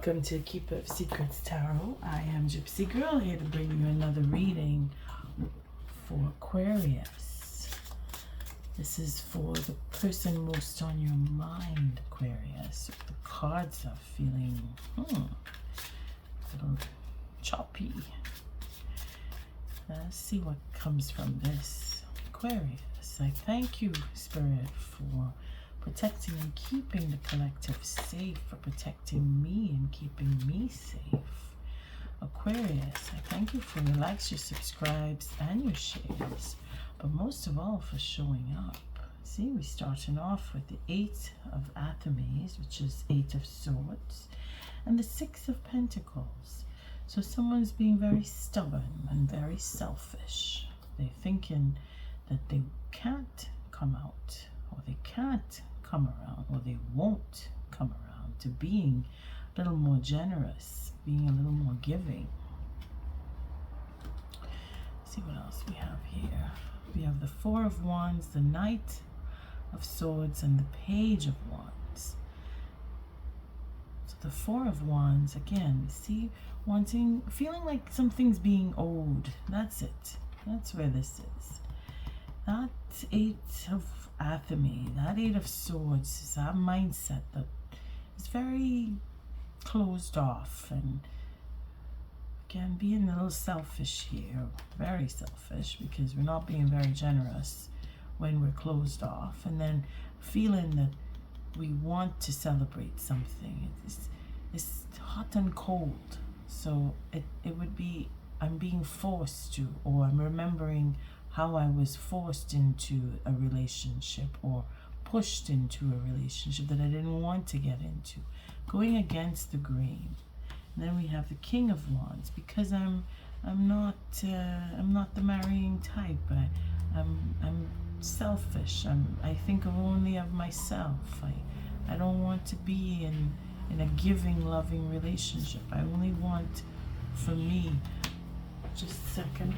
Welcome to Keeper of Secrets Tarot. I am Gypsy Girl, here to bring you another reading for Aquarius. This is for the person most on your mind, Aquarius. The cards are feeling a little choppy. Let's see what comes from this, Aquarius. I thank you, Spirit, for protecting and keeping the collective safe, for protecting me and keeping me safe. Aquarius, I thank you for your likes, your subscribes, and your shares, but most of all for showing up. See, we're starting off with the 8 of Athames, which is 8 of Swords, and the 6 of Pentacles. So someone's being very stubborn and very selfish. They're thinking that they can't come out, or they can't come around, or they won't come around to being a little more generous, being a little more giving. Let's see what else we have here. We have the 4 of Wands, the Knight of Swords, and the Page of Wands. So the 4 of Wands, again, see, feeling like something's being owed. That's it. That's where this is. That 8 of Athames, that 8 of Swords, is that mindset that is very closed off, and again being a little selfish here, very selfish, because we're not being very generous when we're closed off, and then feeling that we want to celebrate something. It's hot and cold, so it would be I'm being forced to, or I'm remembering how I was forced into a relationship or pushed into a relationship that I didn't want to get into, going against the grain. And then we have the King of Wands, because I'm not the marrying type. I'm selfish. I think only of myself. I don't want to be in a giving, loving relationship. I only want for me. Just a second.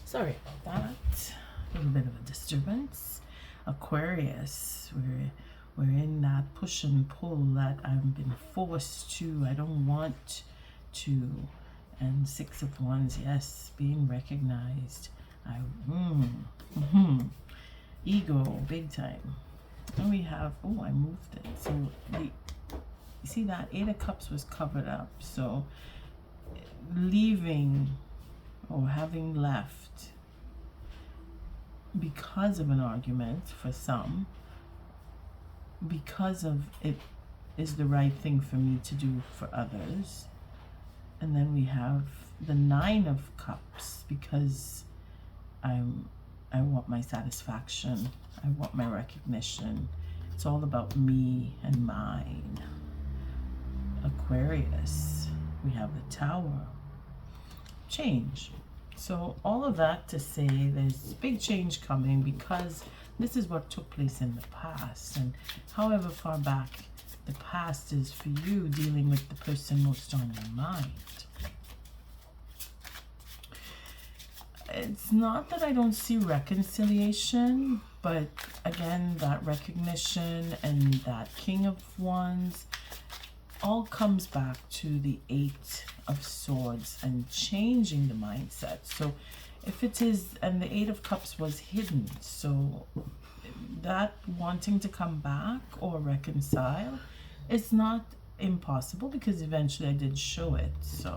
Sorry about that. A little bit of a disturbance. Aquarius, we're in that push and pull that I've been forced to. I don't want to. And 6 of Wands, yes, being recognized. Ego, big time. And we have, I moved it. So you see that 8 of Cups was covered up. So leaving, or having left because of an argument for some, because of it is the right thing for me to do for others. And then we have the 9 of Cups, because I want my satisfaction, I want my recognition. It's all about me and mine. Aquarius, we have the Tower. Change. So all of that to say there's big change coming, because this is what took place in the past, and however far back the past is for you, dealing with the person most on your mind. It's not that I don't see reconciliation, but again, that recognition and that King of Wands all comes back to the 8 of Swords and changing the mindset. So if it is, and the 8 of Cups was hidden, so that wanting to come back or reconcile is not impossible, because eventually I did show it. So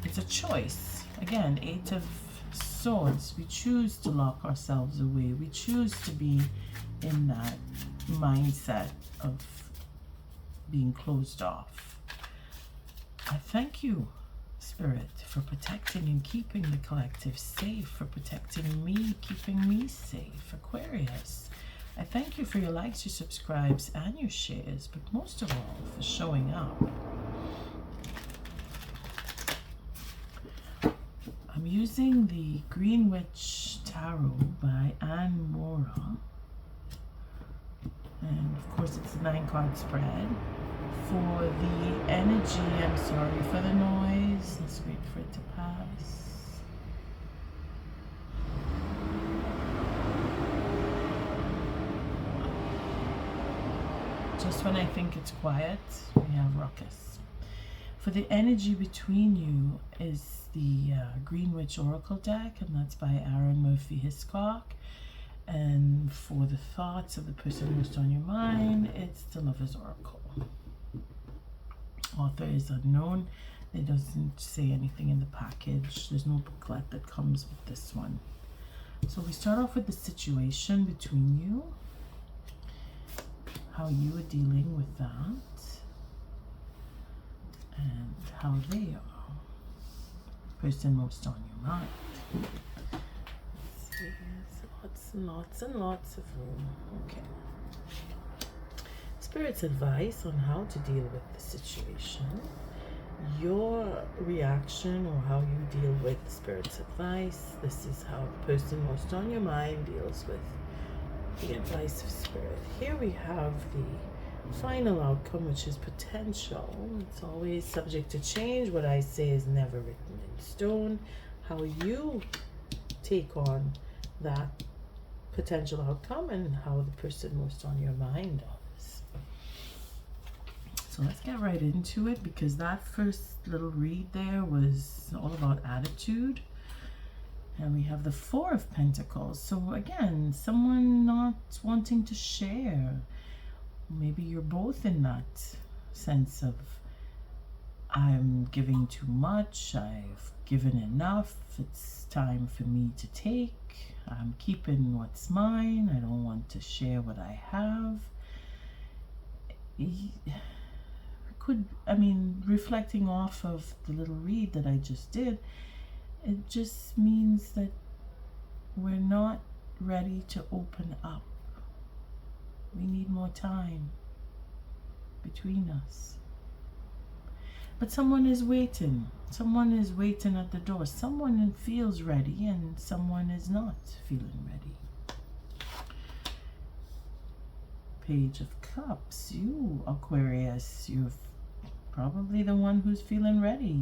it's a choice. Again, 8 of Swords, we choose to lock ourselves away. We choose to be in that mindset of being closed off. I thank you, Spirit, for protecting and keeping the collective safe, for protecting me, keeping me safe. Aquarius, I thank you for your likes, your subscribes, and your shares, but most of all for showing up. I'm using the Green Witch Tarot by Ann Moura. And of course it's a 9-card spread. For the energy, I'm sorry for the noise. Let's wait for it to pass. Just when I think it's quiet, we have ruckus. For the energy between you is the Green Witch Oracle deck, and that's by Arin Murphy-Hiscock. And for the thoughts of the person most on your mind, it's the Lover's Oracle. Author is unknown. It doesn't say anything in the package. There's no booklet that comes with this one. So we start off with the situation between you, how you are dealing with that, and how they are. Person most on your mind. Let's see, there's lots and lots of room. Okay. Spirit's advice on how to deal with the situation. Your reaction or how you deal with the Spirit's advice. This is how the person most on your mind deals with the advice of Spirit. Here we have the final outcome, which is potential. It's always subject to change. What I say is never written in stone. How you take on that potential outcome and how the person most on your mind does. So let's get right into it, because that first little read there was all about attitude. And we have the Four of Pentacles. So again, someone not wanting to share. Maybe you're both in that sense of, I'm giving too much, I've given enough, it's time for me to take, I'm keeping what's mine, I don't want to share what I have. Reflecting off of the little read that I just did, it just means that we're not ready to open up. We need more time between us. But someone is waiting. Someone is waiting at the door. Someone feels ready and someone is not feeling ready. Page of Cups. You, Aquarius, you're probably the one who's feeling ready.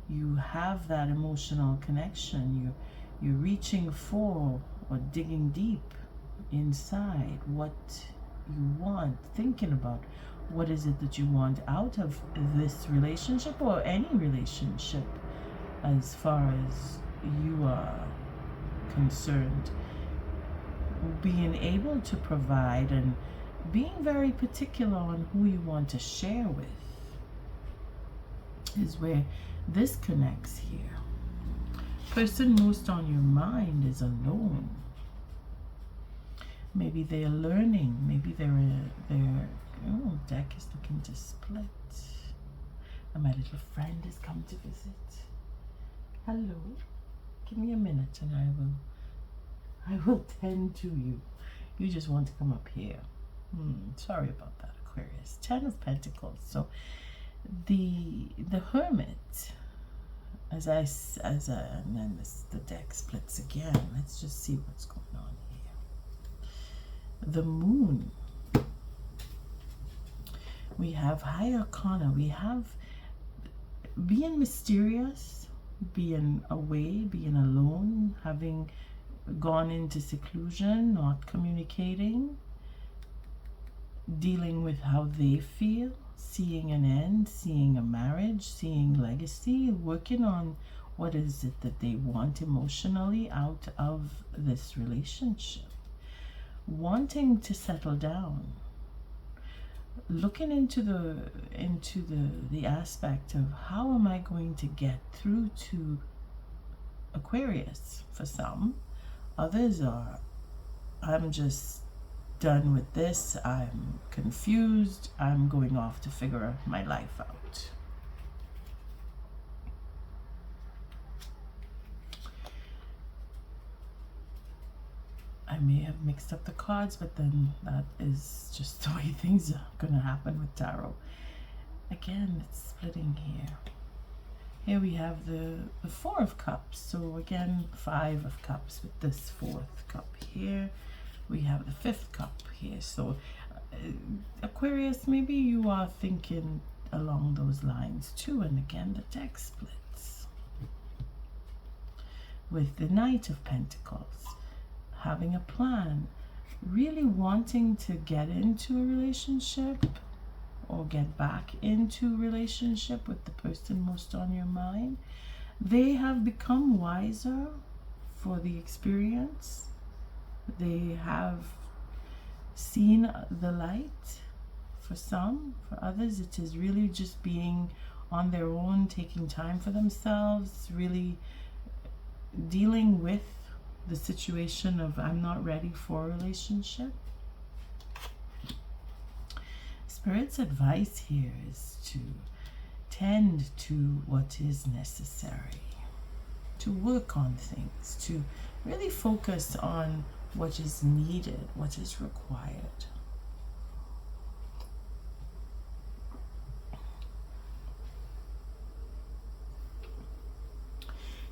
You have that emotional connection. You're reaching for or digging deep inside what you want, thinking about what is it that you want out of this relationship or any relationship as far as you are concerned. Being able to provide and being very particular on who you want to share with is where this connects here. Person most on your mind is alone. Maybe they're learning. Maybe they're oh, deck is looking to split. And my little friend has come to visit. Hello. Give me a minute and I will tend to you. You just want to come up here. Sorry about that, Aquarius. 10 of Pentacles. So the Hermit, and then the deck splits again. Let's just see what's going on here. The Moon. We have High Arcana. We have being mysterious, being away, being alone, having gone into seclusion, not communicating, dealing with how they feel, seeing an end, seeing a marriage, seeing legacy, working on what is it that they want emotionally out of this relationship, wanting to settle down, looking into the aspect of how am I going to get through to Aquarius. For some, others are, I'm just done with this, I'm confused, I'm going off to figure my life out. I may have mixed up the cards, but then that is just the way things are going to happen with tarot. Again, it's splitting here. Here we have the Four of Cups. So again, 5 of Cups with this 4th cup here. We have the 5th cup here. So Aquarius, maybe you are thinking along those lines too. And again, the deck splits with the Knight of Pentacles. Having a plan, really wanting to get into a relationship or get back into a relationship with the person most on your mind. They have become wiser for the experience. They have seen the light. For some, for others, it is really just being on their own, taking time for themselves, really dealing with the situation of I'm not ready for a relationship. Spirit's advice here is to tend to what is necessary, to work on things, to really focus on what is needed, what is required.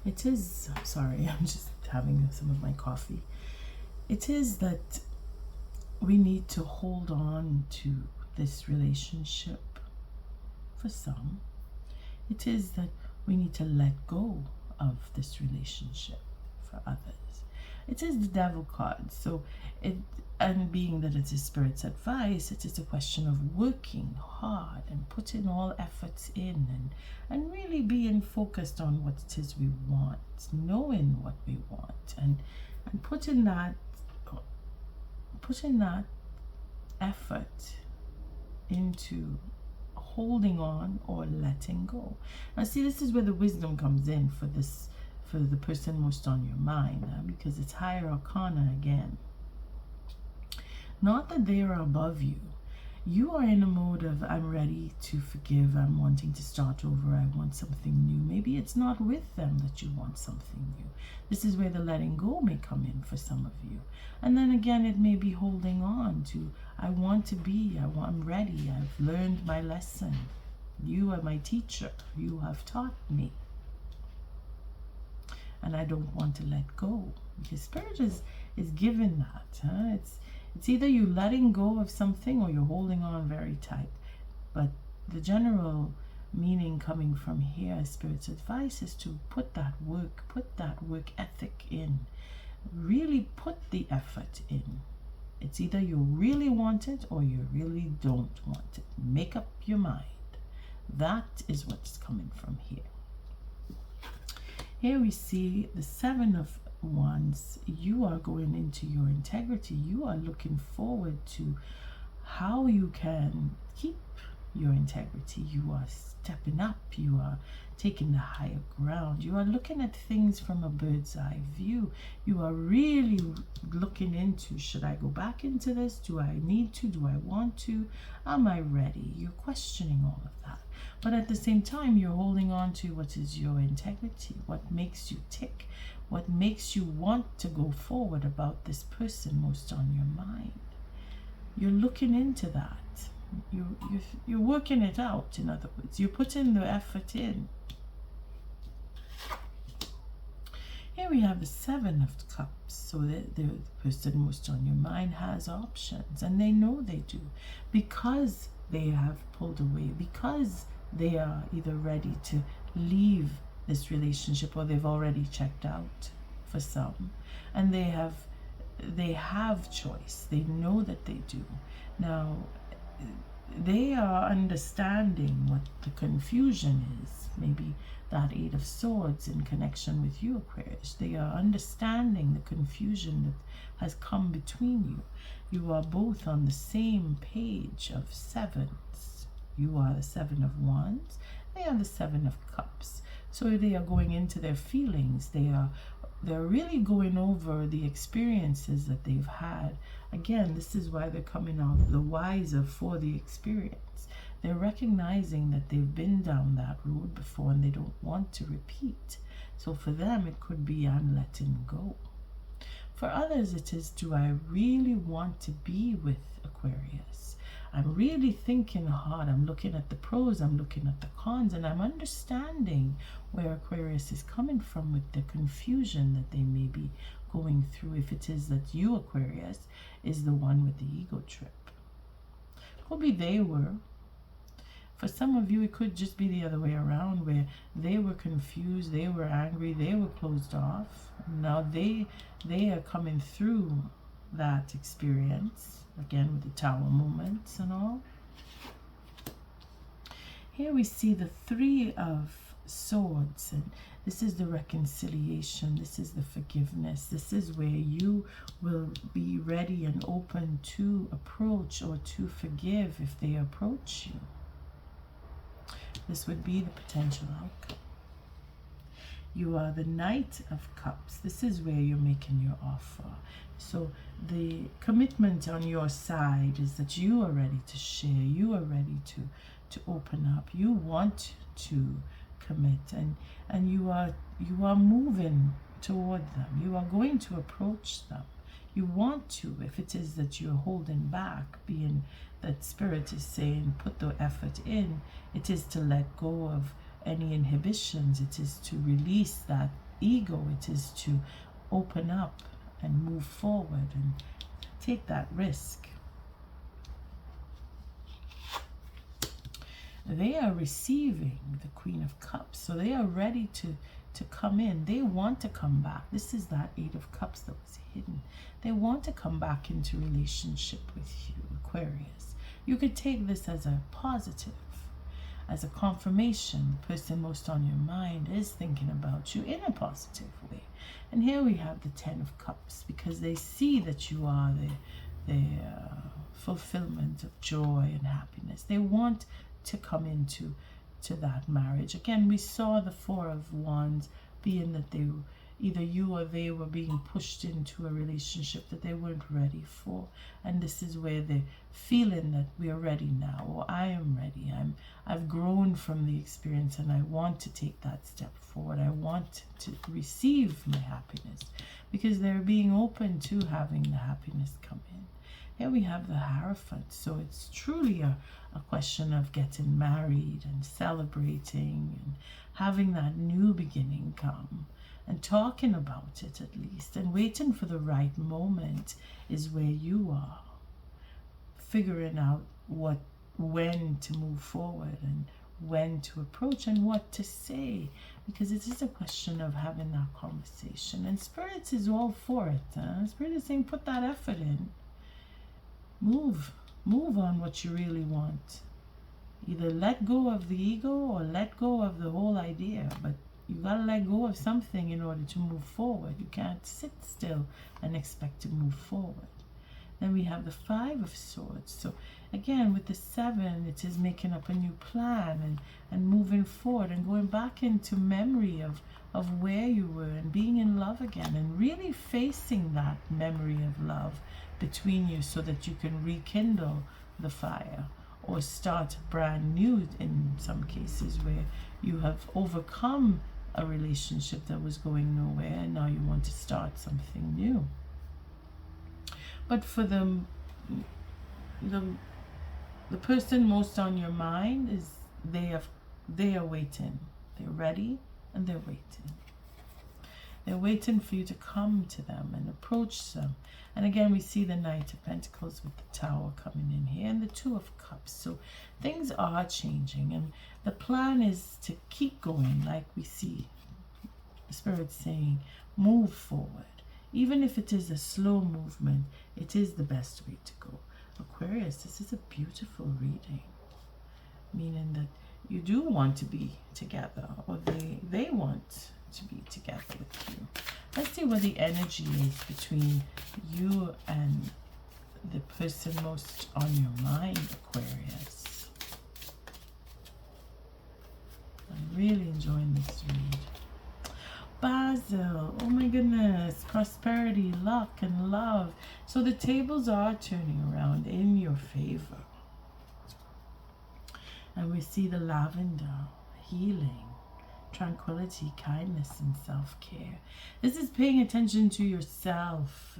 It is, sorry, I'm just having some of my coffee. It is that we need to hold on to this relationship for some. It is that we need to let go of this relationship for others. It is the devil card, so and being that it is Spirit's advice, it is a question of working hard and putting all efforts in and really being focused on what it is we want, knowing what we want, and putting that effort into holding on or letting go. Now see, this is where the wisdom comes in for the person most on your mind, because it's higher arcana again. Not that they are above you. You are in a mode of I'm ready to forgive, I'm wanting to start over, I want something new. Maybe it's not with them that you want something new. This is where the letting go may come in for some of you. And then again, it may be holding on to I want to be, I'm ready, I've learned my lesson. You are my teacher, you have taught me. And I don't want to let go. Because Spirit is given that. It's either you letting go of something or you're holding on very tight. But the general meaning coming from here, Spirit's advice, is to put that work ethic in. Really put the effort in. It's either you really want it or you really don't want it. Make up your mind. That is what's coming from here. Here we see the 7 of Wands. You are going into your integrity. You are looking forward to how you can keep your integrity. You are stepping up. You are taking the higher ground. You are looking at things from a bird's eye view. You are really looking into, should I go back into this? Do I need to? Do I want to? Am I ready? You're questioning all of that. But at the same time, you're holding on to what is your integrity, what makes you tick, what makes you want to go forward about this person most on your mind. You're looking into that. You're working it out, in other words. You're putting the effort in. Here we have the 7 of Cups. So the person most on your mind has options, and they know they do, because they have pulled away, because they are either ready to leave this relationship or they've already checked out for some, and they have choice. They know that they do. Now they are understanding what the confusion is. Maybe that 8 of Swords in connection with you, Aquarius. They are understanding the confusion that has come between you. You are both on the same page of 7s. You are the 7 of Wands. They are the 7 of Cups. So they are going into their feelings. They're really going over the experiences that they've had. Again, this is why they're coming out the wiser for the experience. They're recognizing that they've been down that road before and they don't want to repeat. So for them, it could be I'm letting go. For others, it is, do I really want to be with Aquarius? I'm really thinking hard. I'm looking at the pros, I'm looking at the cons, and I'm understanding where Aquarius is coming from with the confusion that they may be going through, if it is that you, Aquarius, is the one with the ego trip. Could be they were. For some of you, it could just be the other way around, where they were confused, they were angry, they were closed off. Now they are coming through that experience, again with the Tower moments and all. Here we see the Three of Swords, and this is the reconciliation, this is the forgiveness, this is where you will be ready and open to approach or to forgive if they approach you. This would be the potential outcome. You are the Knight of Cups. This is where you're making your offer. So the commitment on your side is that you are ready to share, you are ready to open up, you want to commit, and you are moving toward them. You are going to approach them. You want to, if it is that you're holding back, being that Spirit is saying put the effort in, it is to let go of any inhibitions, it is to release that ego, it is to open up and move forward and take that risk. They are receiving the Queen of Cups, so they are ready to come in. They want to come back. This is that Eight of Cups that was hidden. They want to come back into relationship with you, Aquarius. You could take this as a positive, as a confirmation. The person most on your mind is thinking about you in a positive way. And here we have the Ten of Cups, because they see that you are the fulfillment of joy and happiness. They want to come into that marriage. Again, we saw the Four of Wands being that they, either you or they, were being pushed into a relationship that they weren't ready for. And this is where they're feeling that we are ready now, or I am ready. I've grown from the experience and I want to take that step forward. I want to receive my happiness, because they're being open to having the happiness come in. Here we have the Hierophant. So it's truly a question of getting married and celebrating and having that new beginning come and talking about it, at least, and waiting for the right moment is where you are. Figuring out when to move forward and when to approach and what to say, because it is a question of having that conversation. And Spirit is all for it. Spirit is saying put that effort in. Move on what you really want. Either let go of the ego or let go of the whole idea, but you gotta let go of something in order to move forward. You can't sit still and expect to move forward. Then we have the Five of Swords. So again, with the Seven, it is making up a new plan and moving forward and going back into memory of where you were and being in love again, and really facing that memory of love between you so that you can rekindle the fire or start brand new in some cases, where you have overcome a relationship that was going nowhere and now you want to start something new. But for the person most on your mind is they are waiting. They're ready and they're waiting. They're waiting for you to come to them and approach them. And again, we see the Knight of Pentacles with the Tower coming in here and the Two of Cups. So things are changing, and the plan is to keep going, like we see the Spirit saying, move forward. Even if it is a slow movement, it is the best way to go. Aquarius, this is a beautiful reading, meaning that you do want to be together, or they want to be together with you. Let's see what the energy is between you and the person most on your mind, Aquarius. I'm really enjoying this read. Basil, oh my goodness, prosperity, luck, and love. So the tables are turning around in your favor. And we see the lavender, healing, tranquility, kindness, and self-care. This is paying attention to yourself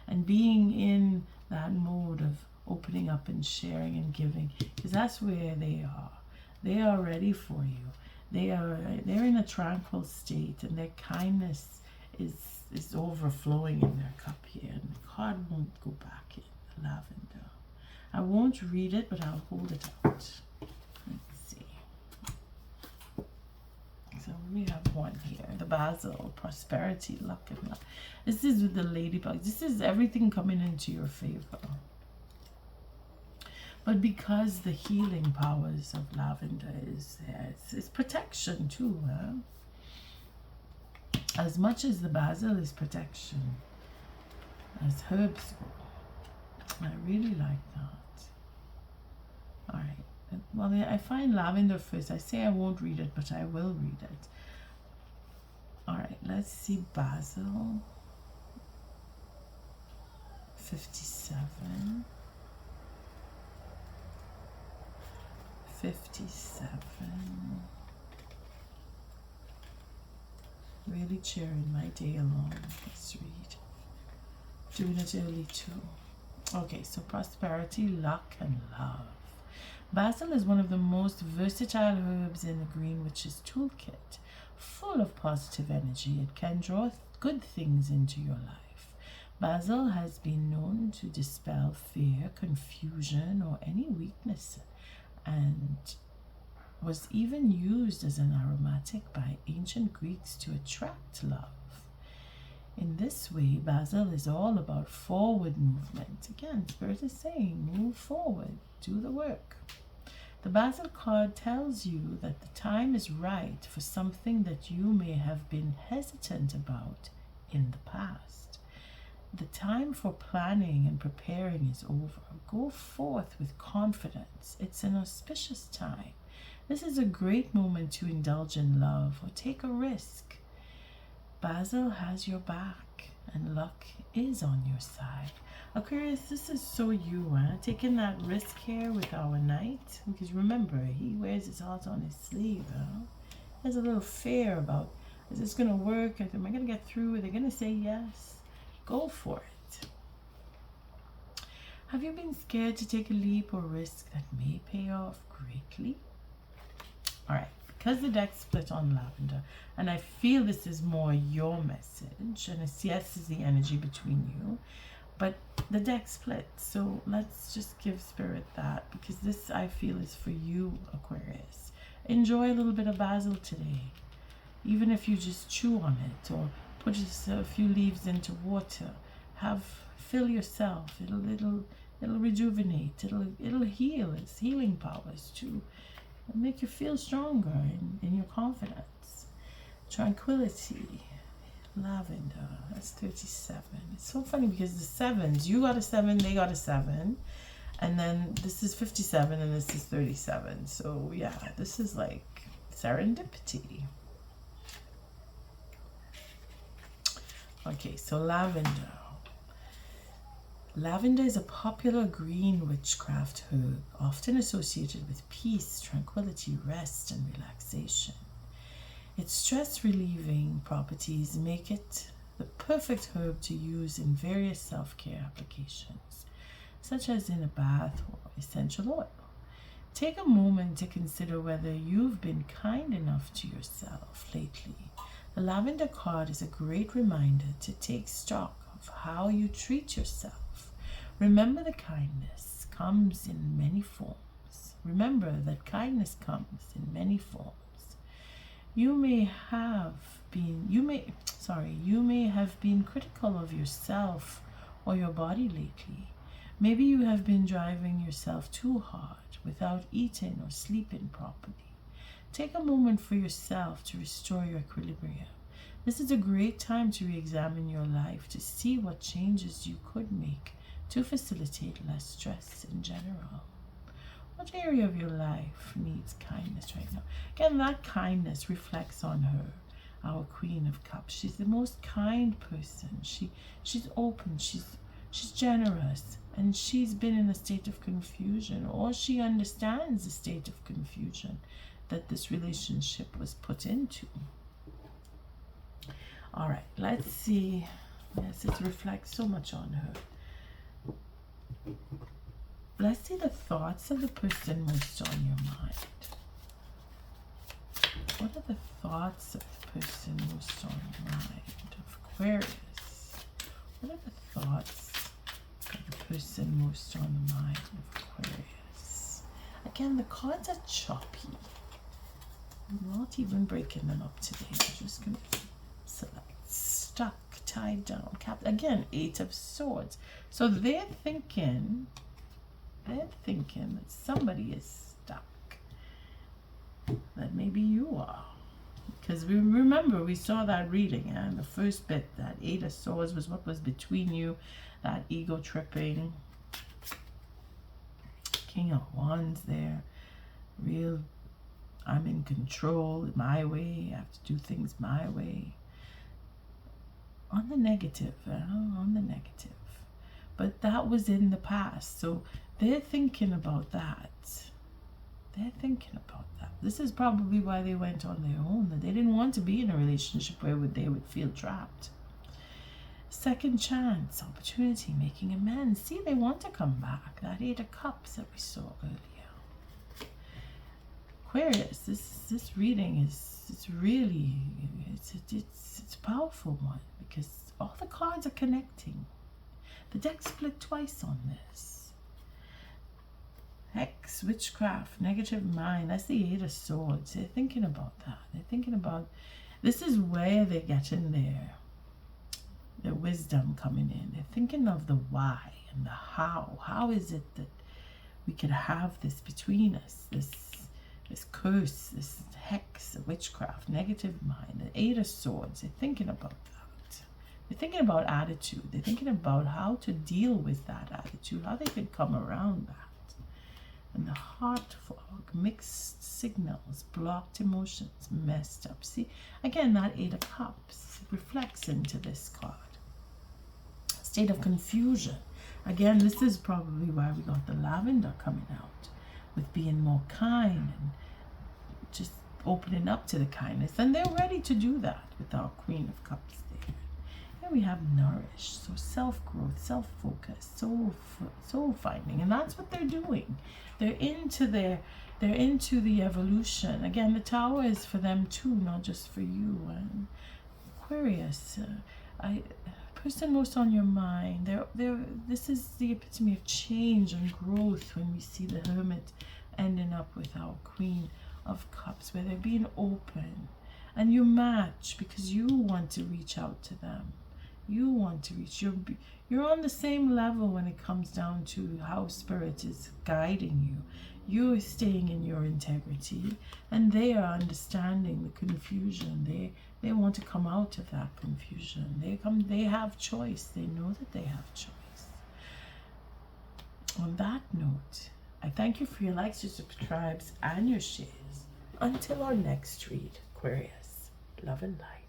and being in that mode of opening up and sharing and giving, because that's where they are. They are ready for you. They're in a tranquil state, and their kindness is overflowing in their cup here. And the card won't go back in, the lavender. I won't read it, but I'll hold it out. Let's see. So we have one here. The basil, prosperity, luck, and love. This is with the ladybug. This is everything coming into your favor. But because the healing powers of lavender is there, it's protection too. Huh? As much as the basil is protection, as herbs go. I really like that. All right. Well, I find lavender first. I say I won't read it, but I will read it. All right, let's see basil. 57. 57. Really cheering my day along. Let's read. Doing it early too. Okay, so prosperity, luck, and love. Basil is one of the most versatile herbs in the Green Witch's toolkit. Full of positive energy, it can draw good things into your life. Basil has been known to dispel fear, confusion, or any weakness, and was even used as an aromatic by ancient Greeks to attract love. In this way, basil is all about forward movement. Again, Spirit is saying, move forward, do the work. The basil card tells you that the time is right for something that you may have been hesitant about in the past. The time for planning and preparing is over. Go forth with confidence. It's an auspicious time. This is a great moment to indulge in love or take a risk. Basil has your back and luck is on your side. Aquarius, this is so you, huh? Taking that risk here with our knight. Because remember, he wears his heart on his sleeve, huh? There's a little fear about, is this going to work? Am I going to get through? Are they going to say yes? Go for it. Have you been scared to take a leap or risk that may pay off greatly? All right. Because the deck split on lavender, and I feel this is more your message, and it's yes is the energy between you, but the deck split, so let's just give Spirit that, because this I feel is for you, Aquarius. Enjoy a little bit of basil today, even if you just chew on it or put just a few leaves into water. Fill yourself. It'll rejuvenate. It'll heal. It's healing powers too. It'll make you feel stronger in your confidence. Tranquility. Lavender. That's 37. It's so funny because the sevens, you got a 7, they got a 7. And then this is 57 and this is 37. So yeah, this is like serendipity. Okay, so lavender. Lavender is a popular green witchcraft herb, often associated with peace, tranquility, rest, and relaxation. Its stress-relieving properties make it the perfect herb to use in various self-care applications, such as in a bath or essential oil. Take a moment to consider whether you've been kind enough to yourself lately. The lavender card is a great reminder to take stock of how you treat yourself. Remember that kindness comes in many forms. Remember that kindness comes in many forms. You may have been critical of yourself or your body lately. Maybe you have been driving yourself too hard without eating or sleeping properly. Take a moment for yourself to restore your equilibrium. This is a great time to re-examine your life to see what changes you could make to facilitate less stress in general. What area of your life needs kindness right now? Again, that kindness reflects on her, our Queen of Cups. She's the most kind person. She's open, she's generous, and she's been in a state of confusion, or she understands the state of confusion that this relationship was put into. All right, let's see. Yes, it reflects so much on her. Let's see the thoughts of the person most on your mind. What are the thoughts of the person most on your mind? Of Aquarius. What are the thoughts of the person most on the mind of Aquarius? Again, the cards are choppy. I'm not even breaking them up today. I'm just going to stuck, tied down, capped. Again, 8 of Swords. So they're thinking that somebody is stuck. That maybe you are. Because we remember, we saw that reading, and the first bit, that 8 of Swords was what was between you, that ego tripping. King of Wands there. Real, I'm in control, my way, I have to do things my way. On the negative, on the negative. But that was in the past, so they're thinking about that. They're thinking about that. This is probably why they went on their own, that they didn't want to be in a relationship where they would feel trapped. Second chance, opportunity, making amends. See, they want to come back. That 8 of Cups that we saw earlier. Aquarius, this reading it's really it's a powerful one, because all the cards are connecting. The deck split twice on this. Hex, witchcraft, negative mind. That's the 8 of Swords. They're thinking about that. They're thinking about, this is where they're getting their wisdom coming in. They're thinking of the why and the how. How is it that we could have this between us? This curse, this hex, witchcraft, negative mind, the 8 of Swords. They're thinking about that. They're thinking about attitude. They're thinking about how to deal with that attitude, how they could come around that. And the heart fog, mixed signals, blocked emotions, messed up. See, again, that 8 of Cups reflects into this card. State of confusion. Again, this is probably why we got the lavender coming out, with being more kind and just opening up to the kindness. And they're ready to do that with our Queen of Cups there. Here we have nourish, so self-growth, self-focus, soul finding, and that's what they're doing. They're into the evolution. Again, the Tower is for them too, not just for you. And Aquarius, person most on your mind. This is the epitome of change and growth when we see the Hermit ending up with our Queen of Cups, where they're being open, and you match because you want to reach out to them. You want to reach, you're on the same level when it comes down to how Spirit is guiding you. You're staying in your integrity, and they are understanding the confusion. They want to come out of that confusion. They have choice. They know that they have choice. On that note, I thank you for your likes, your subscribes, and your shares. Until our next read, Aquarius, love and light.